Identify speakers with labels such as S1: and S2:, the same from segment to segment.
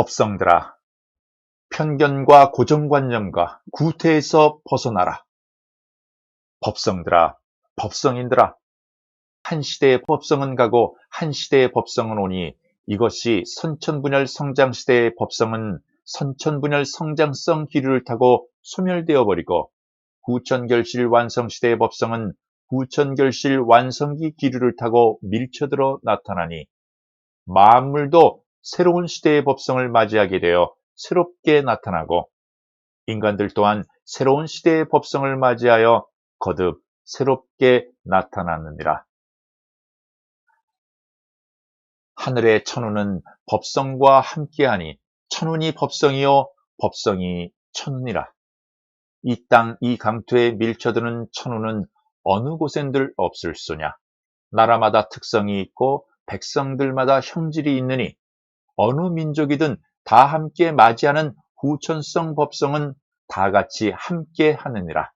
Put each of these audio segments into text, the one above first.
S1: 법성들아, 편견과 고정관념과 구태에서 벗어나라. 법성들아, 법성인들아, 한 시대의 법성은 가고 한 시대의 법성은 오니 이것이 선천분열 성장시대의 법성은 선천분열 성장성 기류를 타고 소멸되어 버리고 후천결실 완성시대의 법성은 후천결실 완성기 기류를 타고 밀쳐들어 나타나니 만물도 새로운 시대의 법성을 맞이하게 되어 새롭게 나타나고 인간들 또한 새로운 시대의 법성을 맞이하여 거듭 새롭게 나타나느니라. 하늘의 천운은 법성과 함께하니 천운이 법성이요 법성이 천운이라. 이 땅 이 강토에 밀쳐드는 천운은 어느 곳엔들 없을소냐. 나라마다 특성이 있고 백성들마다 형질이 있느니 어느 민족이든 다 함께 맞이하는 후천성 법성은 다 같이 함께 하느니라.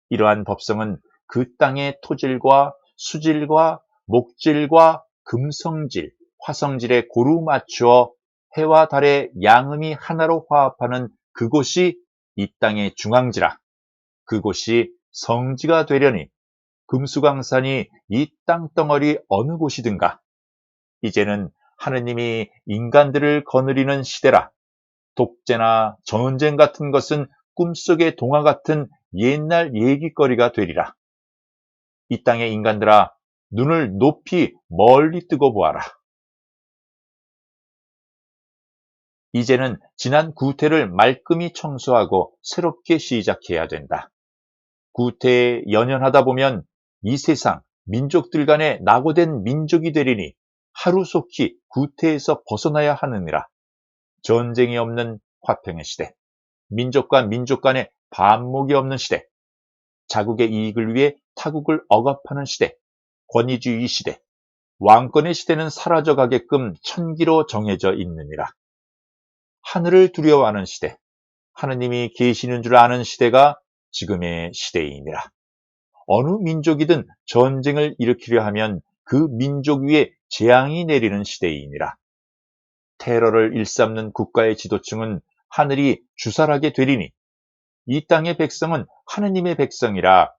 S1: 이러한 법성은 그 땅의 토질과 수질과 목질과 금성질, 화성질에 고루 맞추어 해와 달의 양음이 하나로 화합하는 그곳이 이 땅의 중앙지라. 그곳이 성지가 되려니 금수강산이 이 땅덩어리 어느 곳이든가 이제는 하느님이 인간들을 거느리는 시대라. 독재나 전쟁 같은 것은 꿈속의 동화 같은 옛날 얘기거리가 되리라. 이 땅의 인간들아, 눈을 높이 멀리 뜨고 보아라. 이제는 지난 구태를 말끔히 청소하고 새롭게 시작해야 된다. 구태에 연연하다 보면 이 세상 민족들 간에 낙오된 민족이 되리니 하루속히 구태에서 벗어나야 하느니라. 전쟁이 없는 화평의 시대, 민족과 민족 간에 반목이 없는 시대, 자국의 이익을 위해 타국을 억압하는 시대, 권위주의 시대, 왕권의 시대는 사라져가게끔 천기로 정해져 있느니라. 하늘을 두려워하는 시대, 하느님이 계시는 줄 아는 시대가 지금의 시대이니라. 어느 민족이든 전쟁을 일으키려 하면 그 민족 위에 재앙이 내리는 시대이니라. 테러를 일삼는 국가의 지도층은 하늘이 주살하게 되리니 이 땅의 백성은 하느님의 백성이라.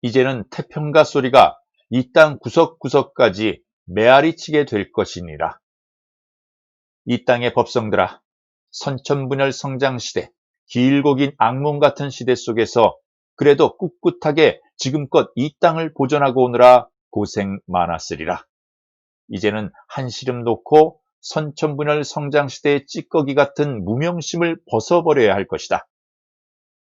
S1: 이제는 태평가 소리가 이 땅 구석구석까지 메아리치게 될 것이니라. 이 땅의 법성들아, 선천분열 성장시대, 길고 긴 악몽 같은 시대 속에서 그래도 꿋꿋하게 지금껏 이 땅을 보존하고 오느라 고생 많았으리라. 이제는 한시름 놓고 선천분열 성장시대의 찌꺼기 같은 무명심을 벗어버려야 할 것이다.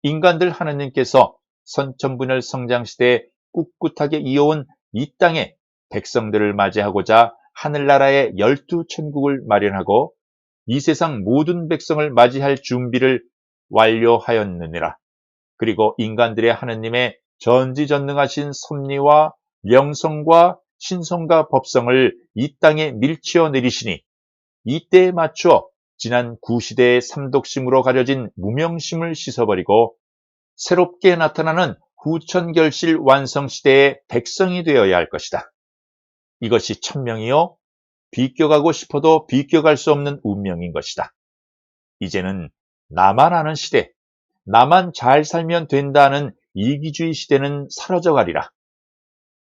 S1: 인간들 하느님께서 선천분열 성장시대에 꿋꿋하게 이어온 이 땅의 백성들을 맞이하고자 하늘나라의 12천국을 마련하고 이 세상 모든 백성을 맞이할 준비를 완료하였느니라. 그리고 인간들의 하느님의 전지전능하신 섭리와 명성과 신성과 법성을 이 땅에 밀치어 내리시니 이때에 맞추어 지난 구시대의 삼독심으로 가려진 무명심을 씻어버리고 새롭게 나타나는 후천결실 완성시대의 백성이 되어야 할 것이다. 이것이 천명이요 비껴가고 싶어도 비껴갈 수 없는 운명인 것이다. 이제는 나만 아는 시대, 나만 잘 살면 된다는 이기주의 시대는 사라져가리라.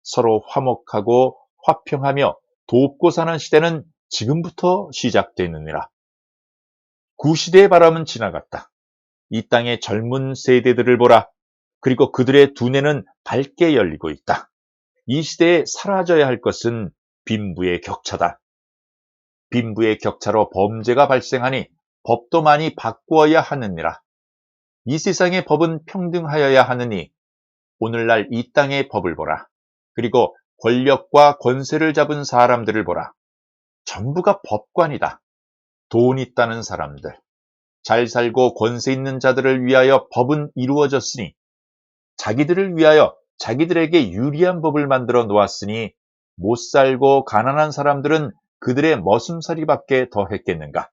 S1: 서로 화목하고 화평하며 돕고 사는 시대는 지금부터 시작되느니라. 구시대의 바람은 지나갔다. 이 땅의 젊은 세대들을 보라. 그리고 그들의 두뇌는 밝게 열리고 있다. 이 시대에 사라져야 할 것은 빈부의 격차다. 빈부의 격차로 범죄가 발생하니 법도 많이 바꾸어야 하느니라. 이 세상의 법은 평등하여야 하느니 오늘날 이 땅의 법을 보라. 그리고 권력과 권세를 잡은 사람들을 보라. 전부가 법관이다. 돈 있다는 사람들. 잘 살고 권세 있는 자들을 위하여 법은 이루어졌으니 자기들을 위하여 자기들에게 유리한 법을 만들어 놓았으니 못 살고 가난한 사람들은 그들의 머슴살이밖에 더 했겠는가.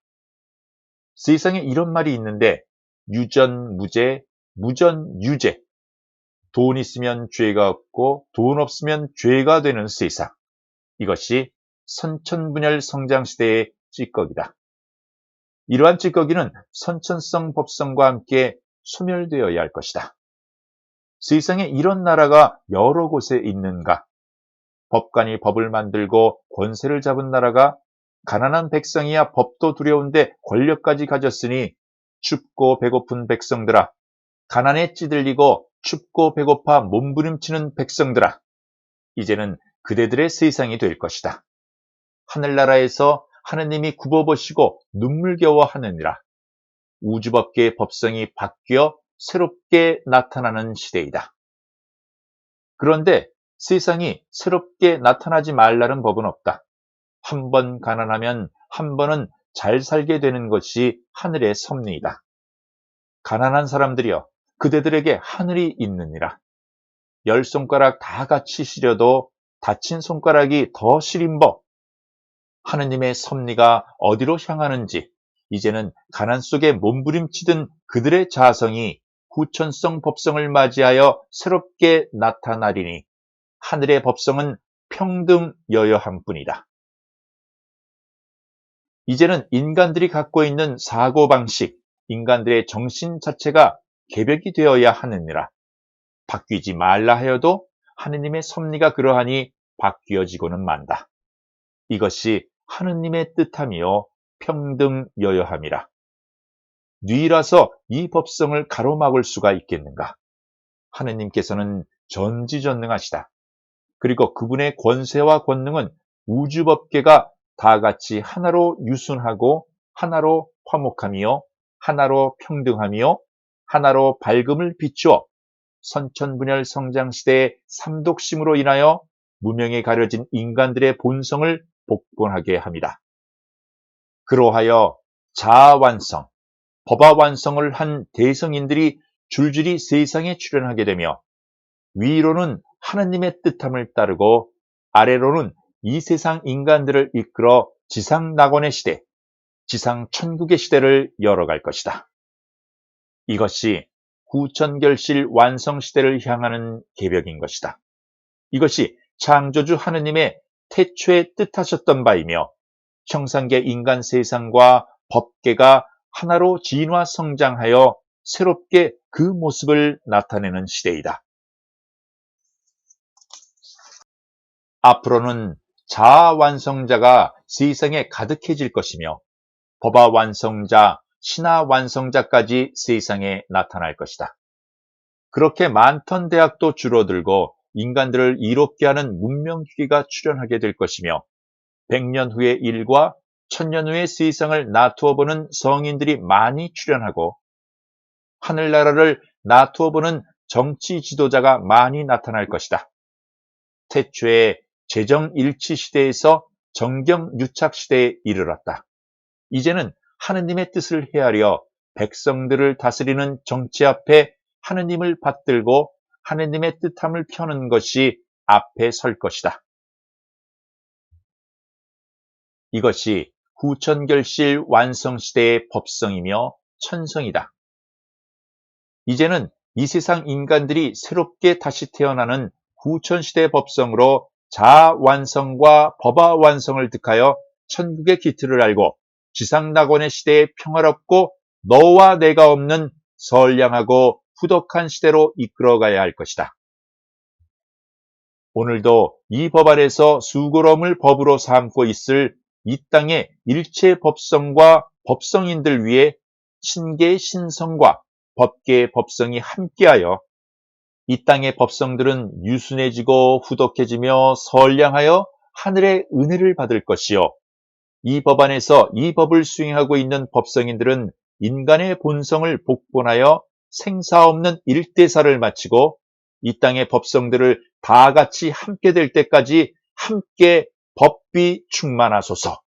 S1: 세상에 이런 말이 있는데 유전무죄, 무전유죄. 돈 있으면 죄가 없고 돈 없으면 죄가 되는 세상. 이것이 선천분열 성장시대의 찌꺼기다. 이러한 찌꺼기는 선천성 법성과 함께 소멸되어야 할 것이다. 세상에 이런 나라가 여러 곳에 있는가? 법관이 법을 만들고 권세를 잡은 나라가 가난한 백성이야 법도 두려운데 권력까지 가졌으니 춥고 배고픈 백성들아, 가난에 찌들리고 춥고 배고파 몸부림치는 백성들아, 이제는 그대들의 세상이 될 것이다. 하늘나라에서 하느님이 굽어보시고 눈물겨워하느니라. 우주법계의 법성이 바뀌어 새롭게 나타나는 시대이다. 그런데 세상이 새롭게 나타나지 말라는 법은 없다. 한 번 가난하면 한 번은 잘 살게 되는 것이 하늘의 섭리이다. 가난한 사람들이여, 그대들에게 하늘이 있느니라. 10손가락 다 같이 시려도 다친 손가락이 더 시린 법. 하느님의 섭리가 어디로 향하는지 이제는 가난 속에 몸부림치던 그들의 자성이 후천성 법성을 맞이하여 새롭게 나타나리니 하늘의 법성은 평등여여함 뿐이다. 이제는 인간들이 갖고 있는 사고방식, 인간들의 정신 자체가 개벽이 되어야 하느니라. 바뀌지 말라 하여도 하느님의 섭리가 그러하니 바뀌어지고는 만다. 이것이 하느님의 뜻함이요 평등여여함이라. 뉘라서 이 법성을 가로막을 수가 있겠는가? 하느님께서는 전지전능하시다. 그리고 그분의 권세와 권능은 우주법계가 다 같이 하나로 유순하고 하나로 화목하며 하나로 평등하며 하나로 밝음을 비추어 선천분열 성장시대의 삼독심으로 인하여 무명에 가려진 인간들의 본성을 복권하게 합니다. 그로하여 자아완성, 법화완성을 한 대성인들이 줄줄이 세상에 출현하게 되며 위로는 하느님의 뜻함을 따르고 아래로는 이 세상 인간들을 이끌어 지상 낙원의 시대, 지상 천국의 시대를 열어갈 것이다. 이것이 후천결실 완성시대를 향하는 계벽인 것이다. 이것이 창조주 하느님의 태초에 뜻하셨던 바이며 형상계 인간 세상과 법계가 하나로 진화 성장하여 새롭게 그 모습을 나타내는 시대이다. 앞으로는 자아 완성자가 세상에 가득해질 것이며 법화 완성자, 신화 완성자까지 세상에 나타날 것이다. 그렇게 많던 대학도 줄어들고 인간들을 이롭게 하는 문명기기가 출현하게 될 것이며 100년 후의 일과 1000년 후의 세상을 나투어 보는 성인들이 많이 출현하고 하늘나라를 나투어 보는 정치 지도자가 많이 나타날 것이다. 태초의 재정일치 시대에서 정경유착 시대에 이르렀다. 이제는 하느님의 뜻을 헤아려 백성들을 다스리는 정치 앞에 하느님을 받들고 하느님의 뜻함을 펴는 것이 앞에 설 것이다. 이것이 후천결실 완성시대의 법성이며 천성이다. 이제는 이 세상 인간들이 새롭게 다시 태어나는 후천시대 법성으로 자아완성과 법화완성을 득하여 천국의 기틀을 알고 지상낙원의 시대에 평화롭고 너와 내가 없는 선량하고 후덕한 시대로 이끌어가야 할 것이다. 오늘도 이 법 안에서 수고로움을 법으로 삼고 있을 이 땅의 일체 법성과 법성인들 위해 신계의 신성과 법계의 법성이 함께하여 이 땅의 법성들은 유순해지고 후덕해지며 선량하여 하늘의 은혜를 받을 것이요. 이 법 안에서 이 법을 수행하고 있는 법성인들은 인간의 본성을 복본하여 생사 없는 일대사를 마치고 이 땅의 법성들을 다 같이 함께 될 때까지 함께 법비 충만하소서.